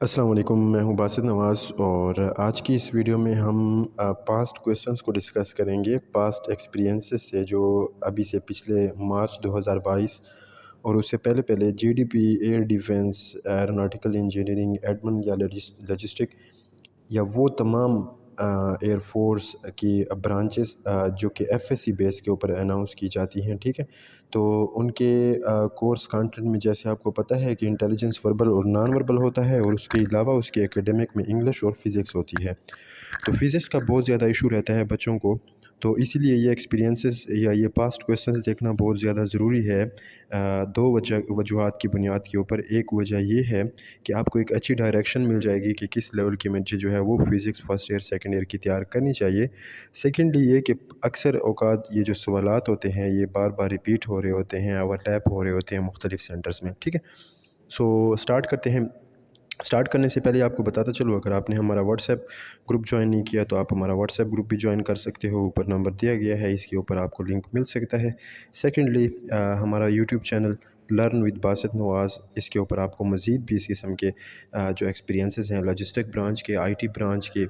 अस्सलाम वालेकुम, मैं हूं बासित नवाज़ और आज की इस वीडियो में हम पास्ट क्वेश्चंस को डिस्कस करेंगे पास्ट एक्सपीरियंसेस से जो अभी से पिछले मार्च 2022 और उससे पहले पहले GDP, air defence, aeronautical engineering, admin या लॉजिस्टिक या वो तमाम एयर फोर्स की ब्रांचेस जो कि एफएससी बेस के ऊपर अनाउंस की जाती हैं, ठीक है। तो उनके कोर्स कंटेंट में जैसे आपको पता है कि इंटेलिजेंस वर्बल और नॉन वर्बल होता है और उसके अलावा उसके एकेडमिक में इंग्लिश और फिज़िक्स होती है। तो फिज़िक्स का बहुत ज़्यादा इशू रहता है बच्चों को, तो इसीलिए ये एक्सपीरियंसेस या ये पास्ट क्वेश्चंस देखना बहुत ज़्यादा ज़रूरी है। दो वजूहात की बुनियाद के ऊपर। एक वजह ये है कि आपको एक अच्छी डायरेक्शन मिल जाएगी कि किस लेवल की मुझे जो है वो physics first year second year की तैयार करनी चाहिए। सेकेंडली ये कि अक्सर औकात ये जो सवालात होते हैं ये बार बार रिपीट हो रहे होते हैं, ओवरलैप हो रहे होते हैं मुख्तलिफ सेंटर्स में, ठीक है। सो स्टार्ट करते हैं। स्टार्ट करने से पहले आपको बताता चलूँ, अगर आपने हमारा व्हाट्सएप ग्रुप ज्वाइन नहीं किया तो आप हमारा व्हाट्सएप ग्रुप भी ज्वाइन कर सकते हो। ऊपर नंबर दिया गया है, इसके ऊपर आपको लिंक मिल सकता है। सेकेंडली हमारा YouTube channel learn with Basit Nawaz, इसके ऊपर आपको मज़ीद भी इस किस्म के जो एक्सपीरियंसेस हैं लॉजिस्टिक ब्रांच के, आईटी ब्रांच के,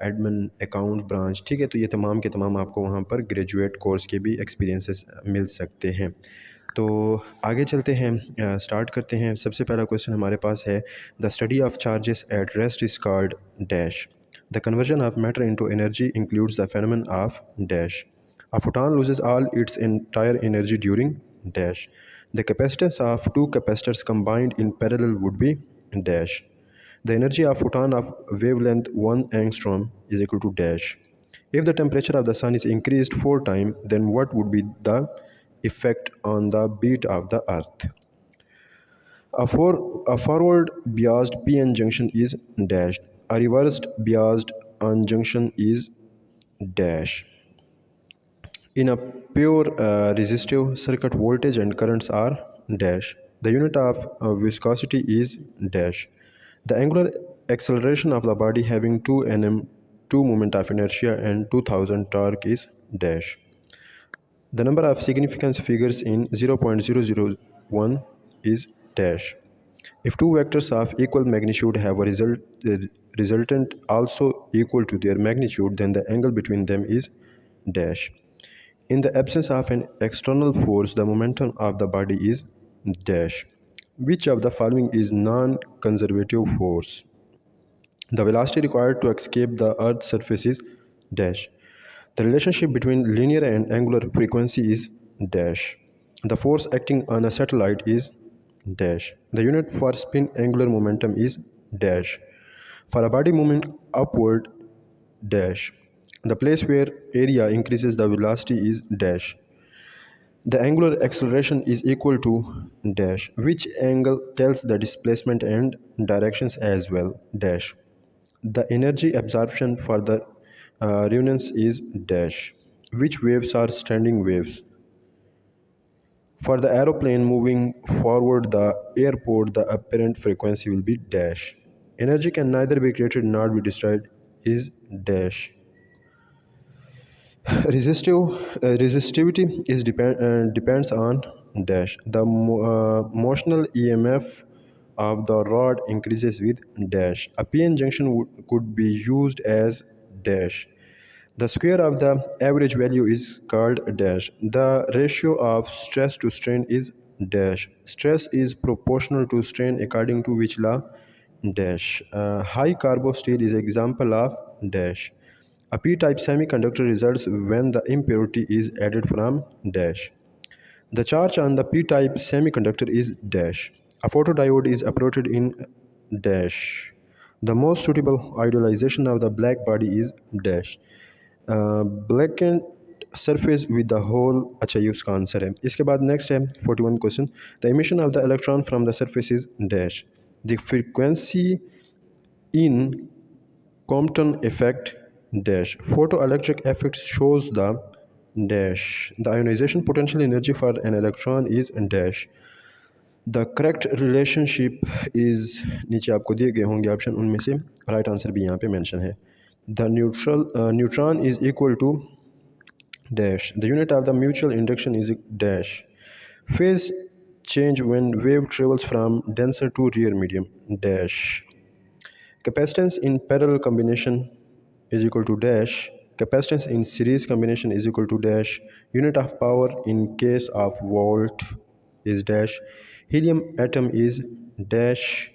एडमिन अकाउंट ब्रांच, ठीक है, तो ये तमाम के तमाम आपको वहाँ पर ग्रेजुएट कोर्स के भी एक्सपीरियंसेस मिल सकते हैं। तो आगे चलते हैं, स्टार्ट करते हैं। सबसे पहला क्वेश्चन हमारे पास है, the study of charges at rest is called dash. The conversion of matter into energy includes the फेनोमेन of dash. A photon loses all its entire energy during dash. The capacitance of two capacitors combined in parallel would be dash. The energy of photon of wavelength 1 angstrom is equal to dash. If the temperature of the sun is increased 4 times, then what would be the effect on the beat of the earth? A forward biased PN junction is dashed. A reversed biased on junction is dash. In a pure resistive circuit, voltage and currents are dash. The unit of viscosity is dash. The angular acceleration of the body having 2 nm, 2 moment of inertia and 2000 torque is dash. The number of significance figures in 0.001 is dash. If two vectors of equal magnitude have a resultant also equal to their magnitude, then the angle between them is dash. In the absence of an external force, the momentum of the body is dash. Which of the following is non-conservative force? The velocity required to escape the Earth's surface is dash. The relationship between linear and angular frequency is dash. The force acting on a satellite is dash. The unit for spin angular momentum is dash. For a body moving upward, dash. The place where area increases the velocity is dash. The angular acceleration is equal to dash. Which angle tells the displacement and directions as well? Dash. The energy absorption for the resonance is dash. Which waves are standing waves? For the aeroplane moving forward the airport, the apparent frequency will be dash. Energy can neither be created nor be destroyed is dash. Resistivity is depends on dash. The motional EMF of the rod increases with dash. A PN junction could be used as dash. The square of the average value is called dash. The ratio of stress to strain is dash. Stress is proportional to strain according to which law? Dash. High carbo steel is example of dash. A p-type semiconductor results when the impurity is added from dash. The charge on the p-type semiconductor is dash. A photodiode is operated in dash. The most suitable idealization of the black body is dash. Blackened surface with the hole, अच्छा ये उसका answer है। इसके बाद next है 41 question, the emission of the electron from the surface is dash. The frequency in Compton effect dash. Photoelectric effect shows the dash. The ionization potential energy for an electron is dash. The correct relationship is, नीचे आपको दिए गए होंगे option, उनमें से right answer भी यहाँ पे मेंशन है। The neutron is equal to dash. The unit of the mutual induction is dash. Phase change when wave travels from denser to rare medium dash. Capacitance in parallel combination is equal to dash. Capacitance in series combination is equal to dash. Unit of power in case of volt is dash. Helium atom is dash.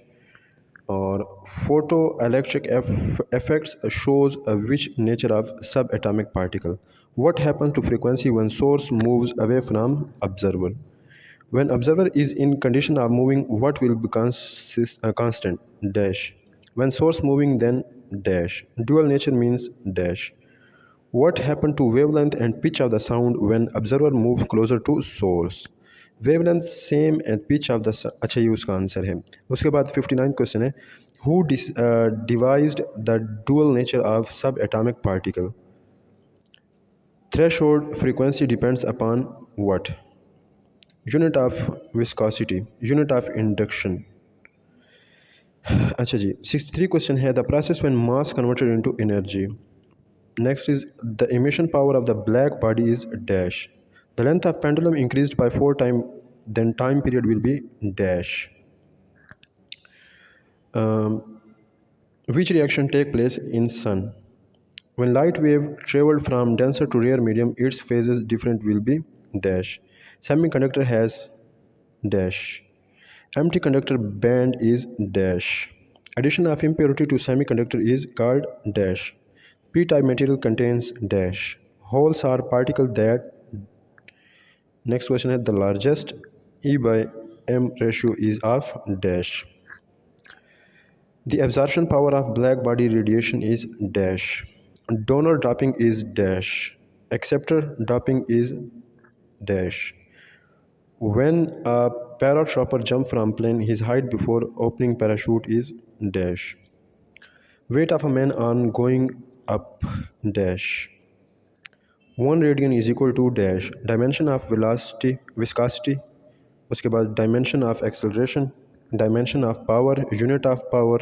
Or photoelectric effects shows which nature of subatomic particle. What happens to frequency when source moves away from observer? When observer is in condition of moving, what will be constant? Dash. When source moving, then dash. Dual nature means dash. What happened to wavelength and pitch of the sound when observer moves closer to source? Wavelength same and pitch of the अच्छा ये उसका answer है. उसके बाद 59 question है, who devised the dual nature of sub atomic particle? Threshold frequency depends upon what? Unit of viscosity, unit of induction. अच्छा जी, 63 question है, the process when mass converted into energy. Next is the emission power of the black body is dash. The length of pendulum increased by 4 times, then time period will be dash. Which reaction take place in sun? When light wave traveled from denser to rare medium, its phases different will be dash. Semiconductor has dash. Empty conductor band is dash. Addition of impurity to semiconductor is called dash. P-type material contains dash. Holes are particles that. Next question is the largest E by M ratio is of dash. The absorption power of black body radiation is dash. Donor doping is dash. Acceptor doping is dash. When a paratrooper jumps from plane, his height before opening parachute is dash. Weight of a man on going up dash. 1 radian is equal to dash. Dimension of velocity, viscosity. उसके बाद dimension of acceleration, dimension of power, unit of power,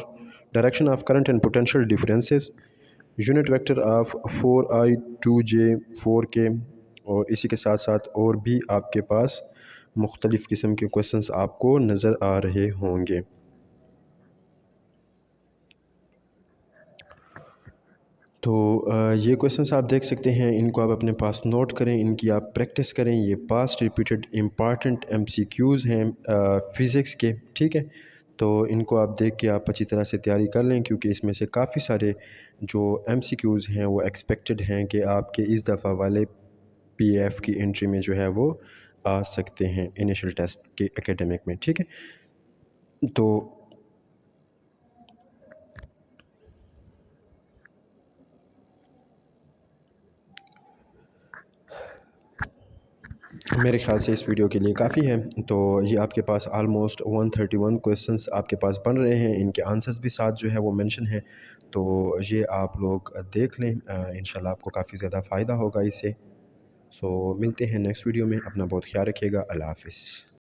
direction of current and potential differences, unit vector of 4i 2j 4k. और इसी के साथ साथ और भी आपके पास मुख्तलिफ़ किस्म के क्वेश्चंस आपको नज़र आ रहे होंगे. तो ये क्वेश्चंस आप देख सकते हैं, इनको आप अपने पास नोट करें, इनकी आप प्रैक्टिस करें. ये पास्ट रिपीटेड इम्पॉर्टेंट एमसीक्यूज़ हैं फ़िज़िक्स के, ठीक है. तो इनको आप देख के आप अच्छी तरह से तैयारी कर लें, क्योंकि इसमें से काफ़ी सारे जो एमसीक्यूज़ हैं वो एक्सपेक्टेड हैं कि आपके इस दफ़ा वाले पीएफ की एंट्री में जो है वो आ सकते हैं इनिशियल टेस्ट के एकेडमिक में, ठीक है. तो मेरे ख़्याल से इस वीडियो के लिए काफ़ी है. तो ये आपके पास आलमोस्ट 131 क्वेश्चंस आपके पास बन रहे हैं, इनके आंसर्स भी साथ जो है वो मेंशन है. तो ये आप लोग देख लें, इंशाल्लाह आपको काफ़ी ज़्यादा फ़ायदा होगा इससे. सो मिलते हैं नेक्स्ट वीडियो में. अपना बहुत ख्याल रखिएगा. अल्लाह हाफ़िज़.